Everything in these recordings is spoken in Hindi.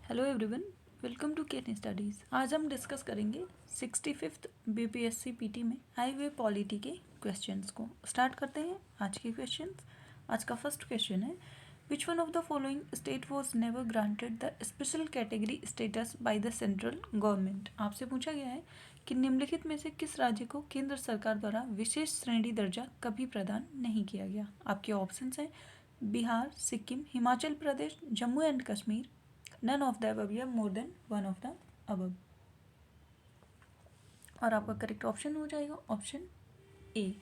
Hello everyone, welcome to Ken studies. आज हम डिस्कस करेंगे 65th बीपीएससी पीटी में आए हुए पॉलिटी के क्वेश्चंस को। स्टार्ट करते हैं आज के क्वेश्चंस। आज का फर्स्ट क्वेश्चन है, विच one of the following state was never granted the special category status by the central government. आपसे पूछा गया है कि निम्नलिखित में से किस राज्य को केंद्र सरकार द्वारा विशेष श्रेणी दर्जा कभी प्रदान नहीं किया गया। आपके ऑप्शंस हैं Bihar, Sikkim, Himachal Pradesh, Jammu and Kashmir, none of the above या more than one of the above। और आपका करेक्ट ऑप्शन हो जाएगा ऑप्शन ए,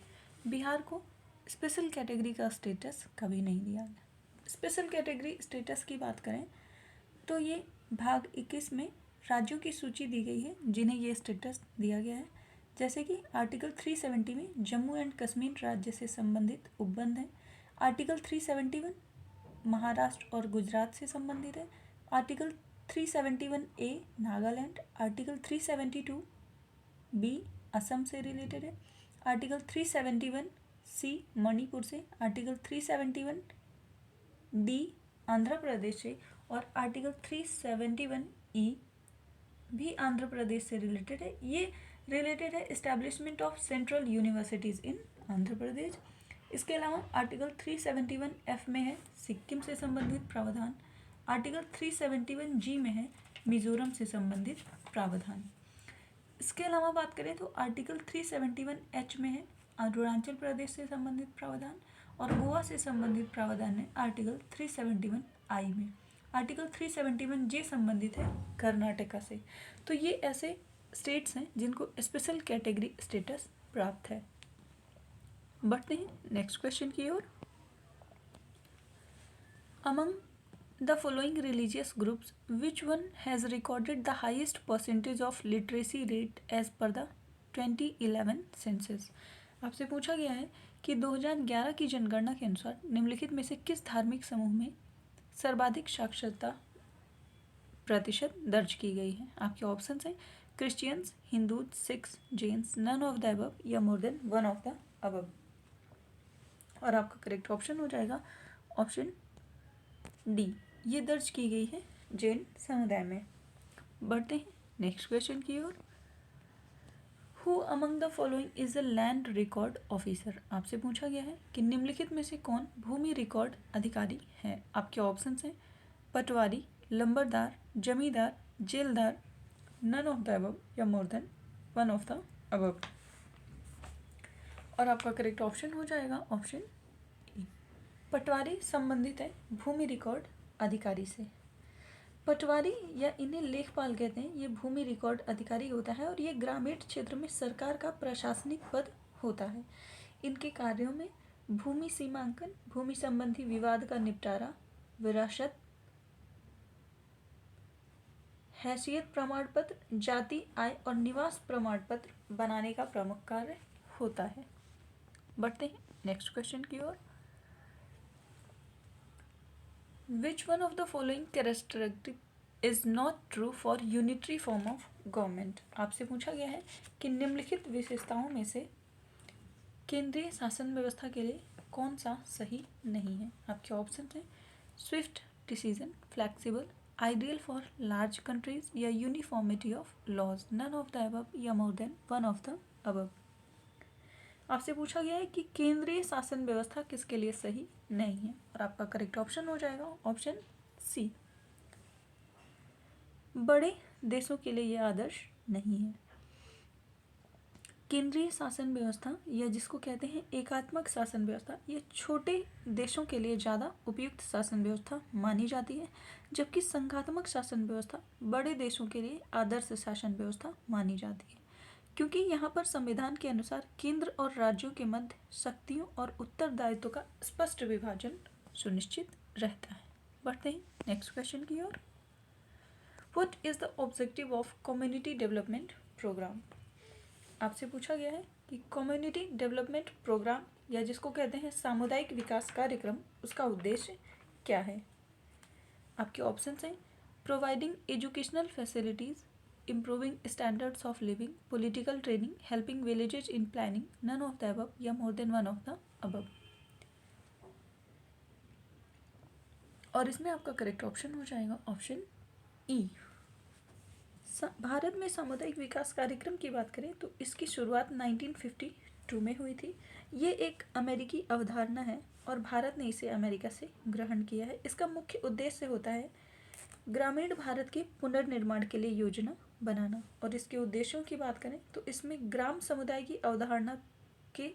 बिहार को स्पेशल कैटेगरी का स्टेटस कभी नहीं दिया गया। स्पेशल कैटेगरी स्टेटस की बात करें तो ये भाग 21 में राज्यों की सूची दी गई है जिन्हें ये स्टेटस दिया गया है। जैसे कि आर्टिकल 370 में जम्मू एंड कश्मीर राज्य से संबंधित उपबंध है। आर्टिकल 371 महाराष्ट्र और गुजरात से संबंधित है। आर्टिकल 371 ए नागालैंड, आर्टिकल 372 बी असम से रिलेटेड है, आर्टिकल 371 सी मणिपुर से, आर्टिकल 371 डी आंध्र प्रदेश से और आर्टिकल 371 ई भी आंध्र प्रदेश से रिलेटेड है। ये रिलेटेड है establishment of central universities in Andhra Pradesh. इसके अलावा आर्टिकल 371 एफ में है सिक्किम से संबंधित प्रावधान। आर्टिकल 371 जी में है मिजोरम से संबंधित प्रावधान। इसके अलावा बात करें तो आर्टिकल 371 एच में है अरुणाचल प्रदेश से संबंधित प्रावधान और गोवा से संबंधित प्रावधान है आर्टिकल 371 आई में। आर्टिकल 371 जे संबंधित है कर्नाटका से। तो ये ऐसे स्टेट्स हैं जिनको स्पेशल कैटेगरी स्टेटस प्राप्त है। बढ़ते हैं नेक्स्ट क्वेश्चन की ओर। Among the following religious groups, which one has recorded the highest percentage of literacy rate as per the 2011 census। आपसे पूछा गया है कि 2011 की जनगणना के अनुसार निम्नलिखित में से किस धार्मिक समूह में सर्वाधिक साक्षरता प्रतिशत दर्ज की गई है। आपके ऑप्शंस हैं Christians, Hindu, Sikhs, Jains, none of the above या more than one of the above. और आपका करेक्ट ऑप्शन हो जाएगा ऑप्शन डी, ये दर्ज की गई है जैन समुदाय में। बढ़ते हैं नेक्स्ट क्वेश्चन की ओर। Who among the following is a land record officer. आपसे पूछा गया है कि निम्नलिखित में से कौन भूमि रिकॉर्ड अधिकारी है। आपके ऑप्शंस हैं पटवारी, लंबरदार, जमींदार, जेलदार, नन ऑफ द अबव या more than one of the above. और आपका करेक्ट ऑप्शन हो जाएगा ऑप्शन ए, पटवारी संबंधित है भूमि रिकॉर्ड अधिकारी से। पटवारी या इन्हें लेखपाल कहते हैं, ये भूमि रिकॉर्ड अधिकारी होता है और ये ग्रामीण क्षेत्र में सरकार का प्रशासनिक पद होता है। इनके कार्यों में भूमि सीमांकन, भूमि संबंधी विवाद का निपटारा, विरासत, हैसियत प्रमाण पत्र, जाति, आय और निवास प्रमाण पत्र बनाने का प्रमुख कार्य होता है। बढ़ते हैं नेक्स्ट क्वेश्चन की ओर। Which one of the following characteristic is not true for unitary form of government। आपसे पूछा गया है कि निम्नलिखित विशेषताओं में से केंद्रीय शासन व्यवस्था के लिए कौन सा सही नहीं है। आपके ऑप्शन हैं swift decision, flexible, ideal for large countries या uniformity of laws, none of the above या more than one of the above. आपसे पूछा गया है कि केंद्रीय शासन व्यवस्था किसके लिए सही नहीं है और आपका करेक्ट ऑप्शन हो जाएगा ऑप्शन सी, बड़े देशों के लिए यह आदर्श नहीं है। केंद्रीय शासन व्यवस्था या जिसको कहते हैं एकात्मक शासन व्यवस्था, ये छोटे देशों के लिए ज़्यादा उपयुक्त शासन व्यवस्था मानी जाती है, जबकि संघात्मक शासन व्यवस्था बड़े देशों के लिए आदर्श शासन व्यवस्था मानी जाती है, क्योंकि यहाँ पर संविधान के अनुसार केंद्र और राज्यों के मध्य शक्तियों और उत्तरदायित्व का स्पष्ट विभाजन सुनिश्चित रहता है। बढ़ते हैं नेक्स्ट क्वेश्चन की ओर। What is the objective of community development programme. आपसे पूछा गया है कि कम्युनिटी डेवलपमेंट प्रोग्राम या जिसको कहते हैं सामुदायिक विकास कार्यक्रम, उसका उद्देश्य क्या है। आपके ऑप्शंस हैं providing educational facilities, improving standards of living, political training, helping villages in planning, none of the above या more than one of the above। और इसमें आपका करेक्ट ऑप्शन हो जाएगा ऑप्शन ई, भारत में सामुदायिक विकास कार्यक्रम की बात करें तो इसकी शुरुआत 1952 में हुई थी। ये एक अमेरिकी अवधारणा है और भारत ने इसे अमेरिका से ग्रहण किया है। इसका मुख्य उद्देश्य होता है ग्रामीण भारत के पुनर्निर्माण के लिए योजना बनाना। और इसके उद्देश्यों की बात करें तो इसमें ग्राम समुदाय की अवधारणा के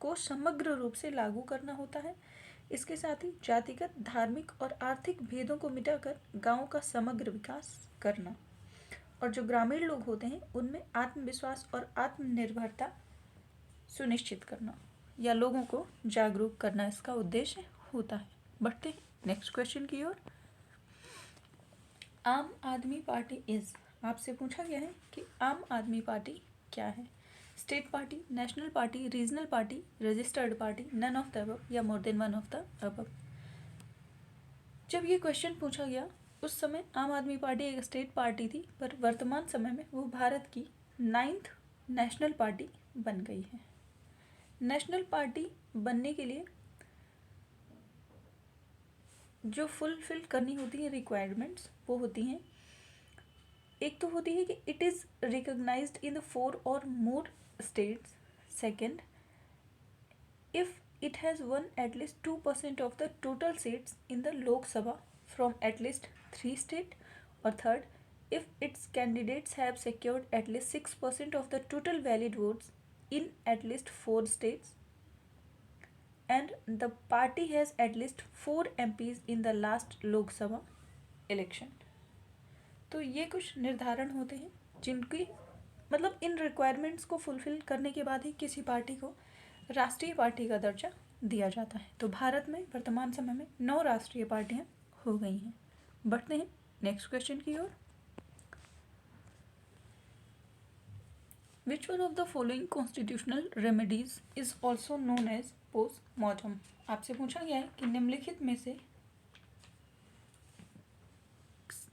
को समग्र रूप से लागू करना होता है। इसके साथ ही जातिगत, धार्मिक और आर्थिक भेदों को मिटाकर गांव का समग्र विकास करना और जो ग्रामीण लोग होते हैं उनमें आत्मविश्वास और आत्मनिर्भरता सुनिश्चित करना या लोगों को जागरूक करना इसका उद्देश्य होता है। बढ़ते हैं नेक्स्ट क्वेश्चन की ओर। आम आदमी पार्टी इज, आपसे पूछा गया है कि आम आदमी पार्टी क्या है। State party, national party, regional party, registered party, none of the above या more than one of the above. जब ये क्वेश्चन पूछा गया उस समय आम आदमी पार्टी एक स्टेट पार्टी थी, पर वर्तमान समय में वो भारत की 9th नेशनल पार्टी बन गई है। नेशनल पार्टी बनने के लिए जो फुलफिल करनी होती है रिक्वायरमेंट्स वो होती हैं, एक तो होती है कि it is recognised in the 4 or more states. Second, if it has won at least 2% of the total seats in the Lok Sabha from at least 3 states. Or third, if its candidates have secured at least 6% of the total valid votes in at least 4 states and the party has at least 4 MPs in the last Lok Sabha election. तो ये कुछ निर्धारण होते हैं जिनकी मतलब इन रिक्वायरमेंट्स को फुलफिल करने के बाद ही किसी पार्टी को राष्ट्रीय पार्टी का दर्जा दिया जाता है। तो भारत में वर्तमान समय में 9 राष्ट्रीय पार्टियां हो गई हैं। बढ़ते हैं नेक्स्ट क्वेश्चन की ओर। Which one of the following constitutional remedies is also known as postmortem. आपसे पूछा गया है कि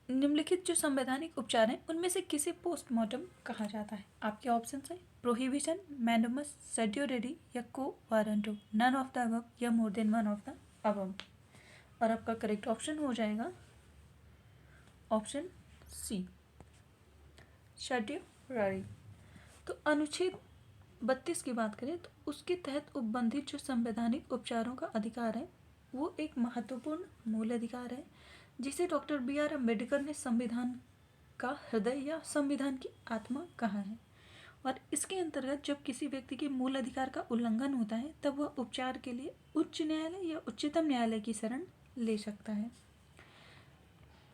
निम्नलिखित जो संवैधानिक उपचार हैं उनमें से किसे पोस्टमार्टम कहा जाता है। आपके ऑप्शन है प्रोहिबिशन, मैंडमस, सेड्योरेडी या quo warranto, none of the above या more than one of the above. और आपका करेक्ट ऑप्शन हो जाएगा ऑप्शन सी, सेड्योरेडी। तो अनुच्छेद 32 की बात करें तो उसके तहत उपबंधित जो संवैधानिक उपचारों का अधिकार है वो एक महत्वपूर्ण मूल अधिकार है जिसे डॉक्टर BR अम्बेडकर ने संविधान का हृदय या संविधान की आत्मा कहा है। और इसके अंतर्गत जब किसी व्यक्ति के मूल अधिकार का उल्लंघन होता है तब वह उपचार के लिए उच्च न्यायालय या उच्चतम न्यायालय की शरण ले सकता है।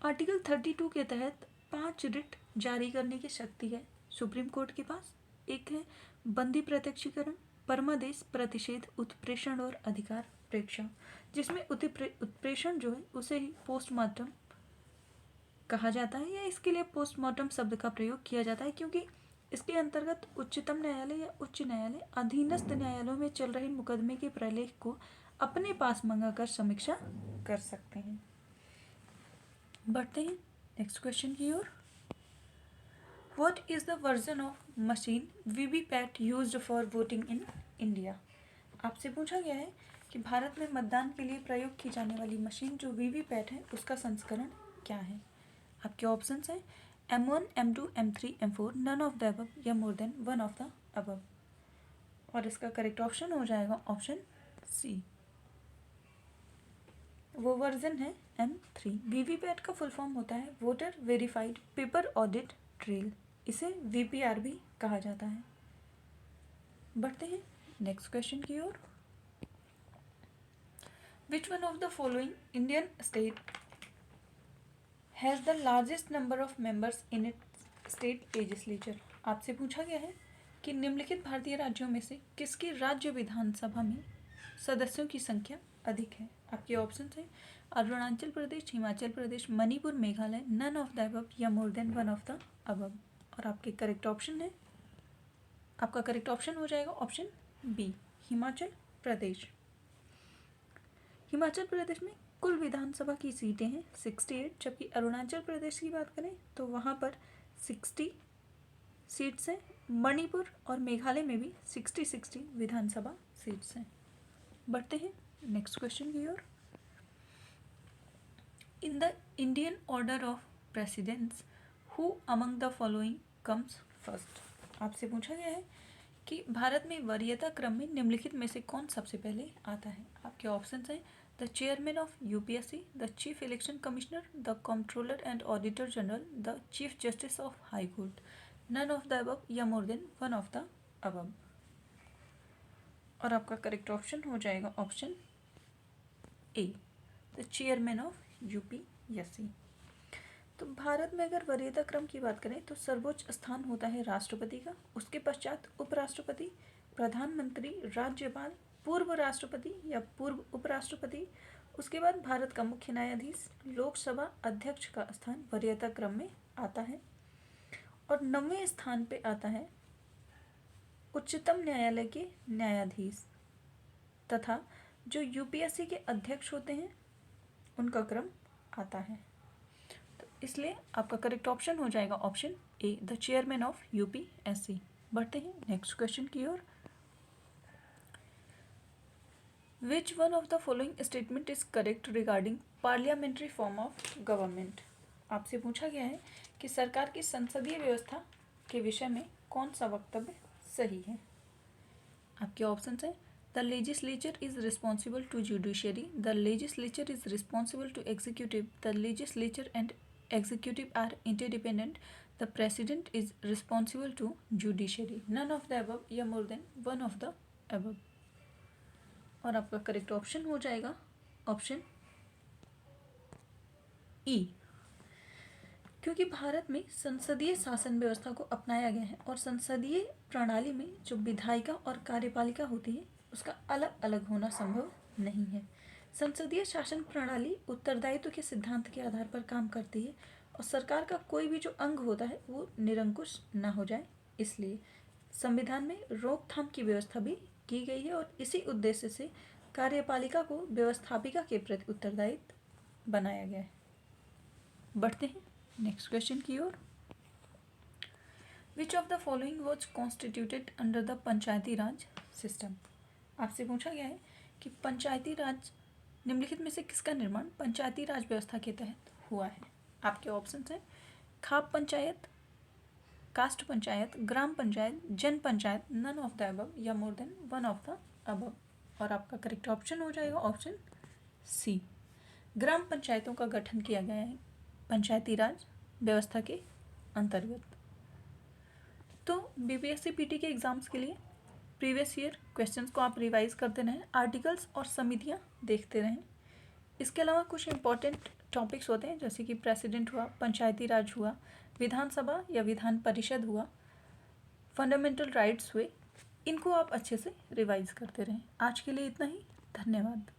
आर्टिकल 32 के तहत 5 रिट जारी करने की शक्ति है सुप्रीम कोर्ट के पास। एक है बंदी प्रत्यक्षीकरण, परमादेश, प्रतिषेध, उत्प्रेषण और अधिकार प्रेक्षण, जिसमें उत्प्रेषण जो है उसे ही पोस्टमार्टम कहा जाता है या इसके लिए पोस्टमार्टम शब्द का प्रयोग किया जाता है क्योंकि इसके अंतर्गत उच्चतम न्यायालय या उच्च न्यायालय अधीनस्थ न्यायालयों में चल रहे मुकदमे के प्रलेख को अपने पास मंगाकर समीक्षा कर सकते हैं। बढ़ते हैं नेक्स्ट क्वेश्चन की ओर। What is the version of machine VVPAT used for voting in India. आपसे पूछा गया है कि भारत में मतदान के लिए प्रयोग की जाने वाली मशीन जो वीवीपैट है उसका संस्करण क्या है। आपके ऑप्शंस हैं M1, M2, M3, M4, none of the above या more than one of the above. और इसका करेक्ट ऑप्शन हो जाएगा ऑप्शन सी, वो वर्जन है M3। वीवीपैट का फुल फॉर्म होता है voter verified paper audit trail, इसे VPR भी कहा जाता है। बढ़ते हैं नेक्स्ट क्वेश्चन की ओर। Which one of the following Indian state has the largest number of members in its state legislature. आपसे पूछा गया है कि निम्नलिखित भारतीय राज्यों में से किसकी राज्य विधानसभा में सदस्यों की संख्या अधिक है। आपके ऑप्शन हैं Arunachal Pradesh, Himachal Pradesh, Manipur, Meghalaya, none of the above या more than one of the above. और आपके करेक्ट ऑप्शन है, आपका करेक्ट ऑप्शन हो जाएगा ऑप्शन बी, हिमाचल प्रदेश। हिमाचल प्रदेश में कुल विधानसभा की सीटें हैं 68, जबकि अरुणाचल प्रदेश की बात करें तो वहाँ पर 60 सीट्स हैं। मणिपुर और मेघालय में भी 60 विधानसभा सीट्स हैं। बढ़ते हैं नेक्स्ट क्वेश्चन की ओर। In the Indian order of presidents, who among the following comes first. आपसे पूछा गया है कि भारत में वरीयता क्रम में निम्नलिखित में से कौन सबसे पहले आता है। आपके ऑप्शंस हैं the chairman of UPSC, the chief election commissioner, the controller and auditor general, the chief justice of high court, none of the above या more than one of the above. और आपका करेक्ट ऑप्शन हो जाएगा option A, the chairman of UPSC. तो भारत में अगर वरीयता क्रम की बात करें तो सर्वोच्च स्थान होता है राष्ट्रपति का, उसके पश्चात उपराष्ट्रपति, प्रधानमंत्री, राज्यपाल, पूर्व राष्ट्रपति या पूर्व उपराष्ट्रपति, उसके बाद भारत का मुख्य न्यायाधीश, लोकसभा अध्यक्ष का स्थान वरीयता क्रम में आता है। और 9वें स्थान पे आता है उच्चतम न्यायालय के न्यायाधीश तथा जो यूपीएससी के अध्यक्ष होते हैं उनका क्रम आता है। तो इसलिए आपका करेक्ट ऑप्शन हो जाएगा option A, the chairman of UPSC. बढ़ते हैं नेक्स्ट क्वेश्चन की ओर। Which one of the following statement is correct regarding parliamentary form of government. आपसे पूछा गया है कि सरकार की संसदीय व्यवस्था के विषय में कौन सा वक्तव्य सही है। आपके ऑप्शंस हैं the legislature is responsible to judiciary, the legislature is responsible to executive, the legislature and executive are interdependent, the president is responsible to judiciary, none of the above या more than one of the above. और आपका करेक्ट ऑप्शन हो जाएगा ऑप्शन ई, क्योंकि भारत में संसदीय शासन व्यवस्था को अपनाया गया है और संसदीय प्रणाली में जो विधायिका और कार्यपालिका होती है उसका अलग अलग होना संभव नहीं है। संसदीय शासन प्रणाली उत्तरदायित्व के सिद्धांत के आधार पर काम करती है और सरकार का कोई भी जो अंग होता है वो निरंकुश ना हो जाए, इसलिए संविधान में रोकथाम की व्यवस्था भी की गई है और इसी उद्देश्य से कार्यपालिका को व्यवस्थापिका के प्रति उत्तरदायित्व बनाया गया है। बढ़ते हैं नेक्स्ट क्वेश्चन की ओर। Which of the following was constituted under the Panchayati Raj system. आपसे पूछा गया है कि पंचायती राज निम्नलिखित में से किसका निर्माण पंचायती राज व्यवस्था के तहत हुआ है। आपके ऑप्शन हैं Khap panchayat, caste panchayat, Gram panchayat, Jan panchayat, none of the above या more than one of the above. और आपका करेक्ट ऑप्शन हो जाएगा ऑप्शन सी, ग्राम पंचायतों का गठन किया गया है पंचायती राज व्यवस्था के अंतर्गत। तो बीपीएससी पीटी के एग्जाम्स के लिए प्रीवियस ईयर क्वेश्चंस को आप रिवाइज करते रहें, आर्टिकल्स और समितियां देखते रहें। इसके अलावा कुछ इंपॉर्टेंट टॉपिक्स होते हैं जैसे कि प्रेसिडेंट हुआ, पंचायती राज हुआ, विधानसभा या विधान परिषद हुआ, फंडामेंटल राइट्स हुए, इनको आप अच्छे से रिवाइज करते रहें। आज के लिए इतना ही, धन्यवाद।